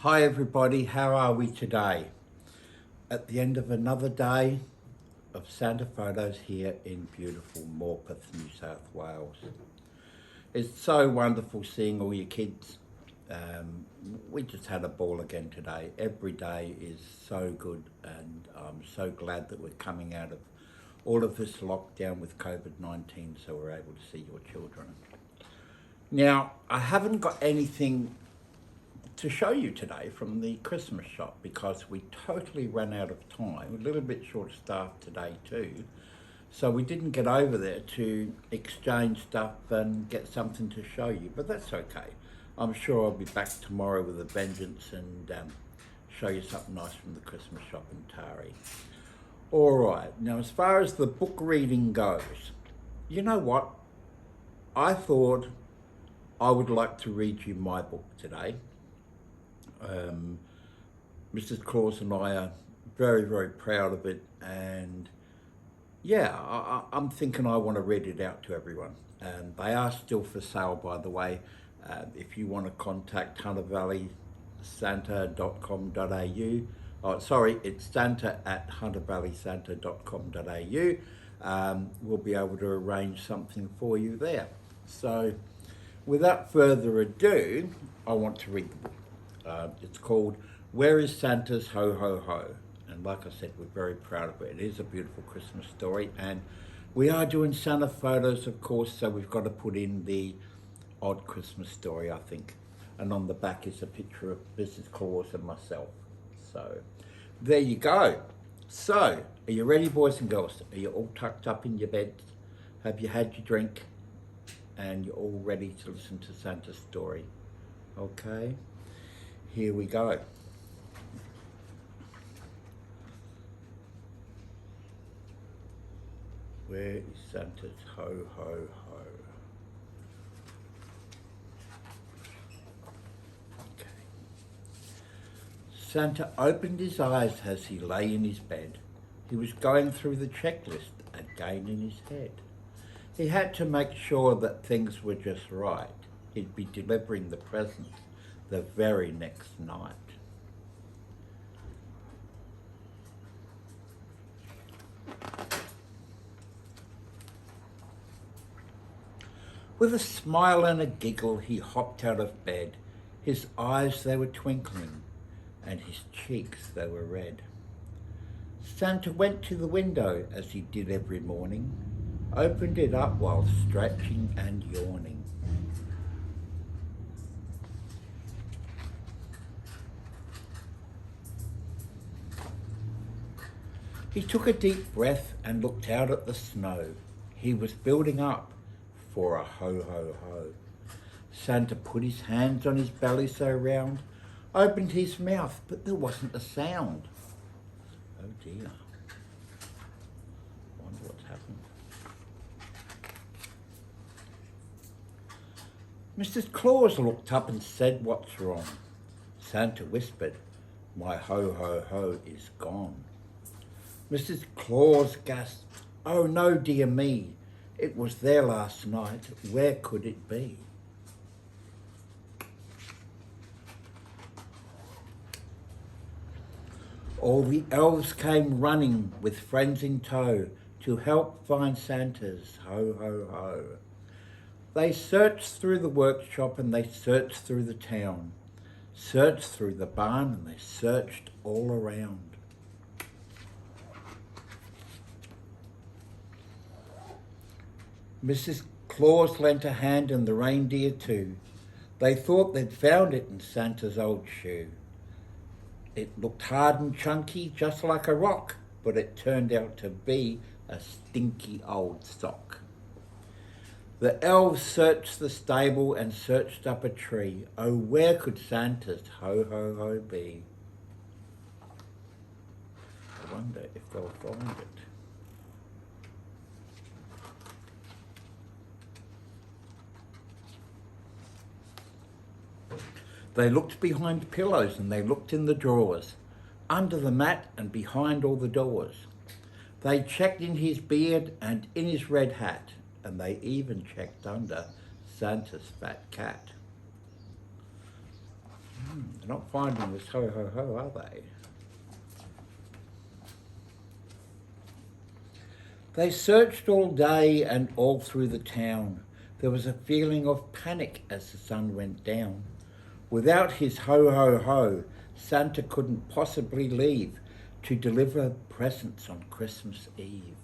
Hi everybody, how are we today? At the end of another day of Santa photos here in beautiful Morpeth, New South Wales. It's so wonderful seeing all your kids. We just had a ball again today. Every day is so good and I'm so glad that we're coming out of all of this lockdown with COVID-19 so we're able to see your children. Now, I haven't got anything to show you today from the Christmas shop because we totally ran out of time, a little bit short staffed today too, so we didn't get over there to exchange stuff and get something to show you, but that's okay. I'm sure I'll be back tomorrow with a vengeance and show you something nice from the Christmas shop in Tari. Alright, now as far as the book reading goes, you know what? I thought I would like to read you my book today. Mrs. Claus and I are very, very proud of it, and yeah, I'm thinking I want to read it out to everyone. They are still for sale, by the way. If you want to contact huntervalleysanta.com.au, oh, sorry, it's santa@huntervalleysanta.com.au. We'll be able to arrange something for you there. So, without further ado, I want to read the book. It's called Where is Santa's Ho Ho Ho? And like I said, we're very proud of it. It is a beautiful Christmas story, and we are doing Santa photos, of course, so we've got to put in the odd Christmas story, I think. And on the back is a picture of Mrs. Claus and myself. So there you go. So, are you ready, boys and girls? Are you all tucked up in your beds? Have you had your drink? And you're all ready to listen to Santa's story? Okay. Here we go. Where is Santa's ho ho ho? Okay. Santa opened his eyes as he lay in his bed. He was going through the checklist again in his head. He had to make sure that things were just right. He'd be delivering the presents the very next night. With a smile and a giggle, he hopped out of bed. His eyes, they were twinkling, and his cheeks, they were red. Santa went to the window, as he did every morning, opened it up while stretching and yawning. He took a deep breath and looked out at the snow. He was building up for a ho ho ho. Santa put his hands on his belly so round, opened his mouth, but there wasn't a sound. Oh dear. Wonder what's happened. Mrs. Claus looked up and said, "What's wrong?" Santa whispered, "My ho ho ho is gone." Mrs. Claus gasped, "Oh no, dear me. It was there last night. Where could it be?" All the elves came running with friends in tow to help find Santa's ho ho ho. They searched through the workshop and they searched through the town, searched through the barn and they searched all around. Mrs. Claus lent a hand and the reindeer too. They thought they'd found it in Santa's old shoe. It looked hard and chunky, just like a rock, but it turned out to be a stinky old sock. The elves searched the stable and searched up a tree. Oh, where could Santa's ho ho ho be? I wonder if they'll find it. They looked behind pillows and they looked in the drawers, under the mat and behind all the doors. They checked in his beard and in his red hat, and they even checked under Santa's fat cat. They're not finding this ho ho ho, are they? They searched all day and all through the town. There was a feeling of panic as the sun went down. Without his ho ho ho, Santa couldn't possibly leave to deliver presents on Christmas Eve.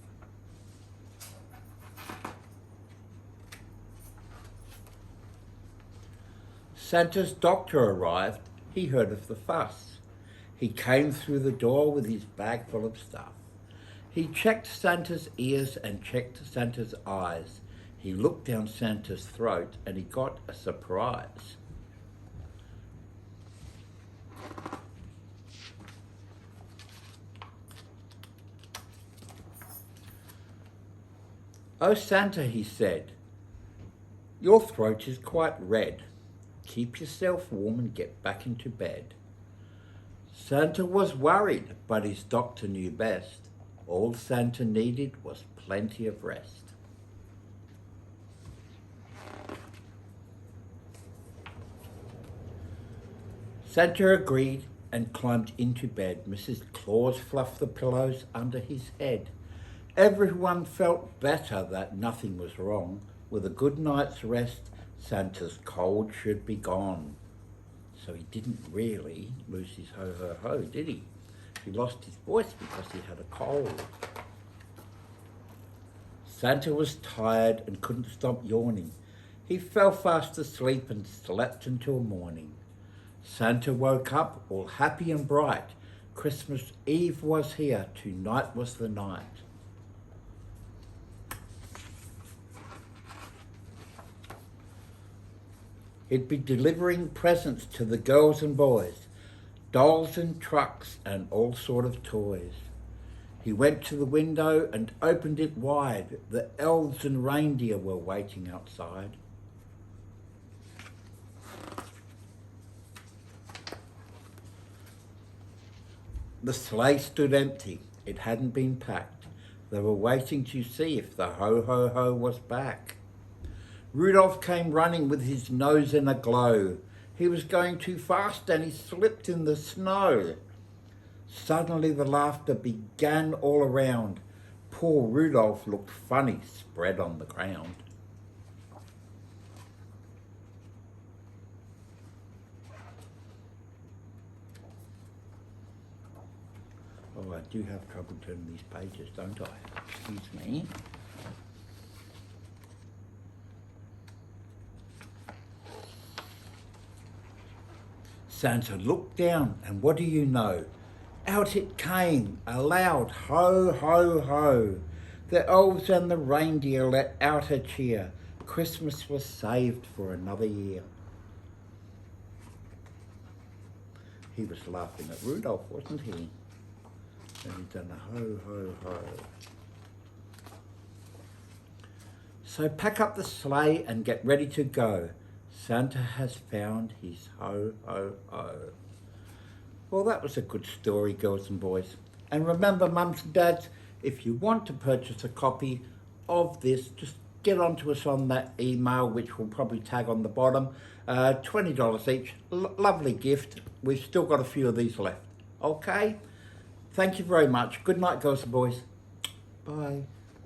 Santa's doctor arrived. He heard of the fuss. He came through the door with his bag full of stuff. He checked Santa's ears and checked Santa's eyes. He looked down Santa's throat and he got a surprise. "Oh, Santa," he said, "your throat is quite red. Keep yourself warm and get back into bed." Santa was worried, but his doctor knew best. All Santa needed was plenty of rest. Santa agreed and climbed into bed. Mrs. Claus fluffed the pillows under his head. Everyone felt better that nothing was wrong. With a good night's rest, Santa's cold should be gone. So he didn't really lose his ho-ho-ho, did he? He lost his voice because he had a cold. Santa was tired and couldn't stop yawning. He fell fast asleep and slept until morning. Santa woke up all happy and bright. Christmas Eve was here, tonight was the night. He'd be delivering presents to the girls and boys, dolls and trucks and all sort of toys. He went to the window and opened it wide. The elves and reindeer were waiting outside. The sleigh stood empty. It hadn't been packed. They were waiting to see if the ho-ho-ho was back. Rudolph came running with his nose in a glow. He was going too fast and he slipped in the snow. Suddenly the laughter began all around. Poor Rudolph looked funny, spread on the ground. Oh, I do have trouble turning these pages, don't I? Excuse me. Santa looked down, and what do you know? Out it came, a loud ho, ho, ho. The elves and the reindeer let out a cheer. Christmas was saved for another year. He was laughing at Rudolph, wasn't he? And he'd done a ho, ho, ho. So pack up the sleigh and get ready to go. Santa has found his ho, ho, ho. Well, that was a good story, girls and boys. And remember, mums and dads, if you want to purchase a copy of this, just get onto us on that email, which we'll probably tag on the bottom. $20 each. Lovely gift. We've still got a few of these left. Okay? Thank you very much. Good night, girls and boys. Bye.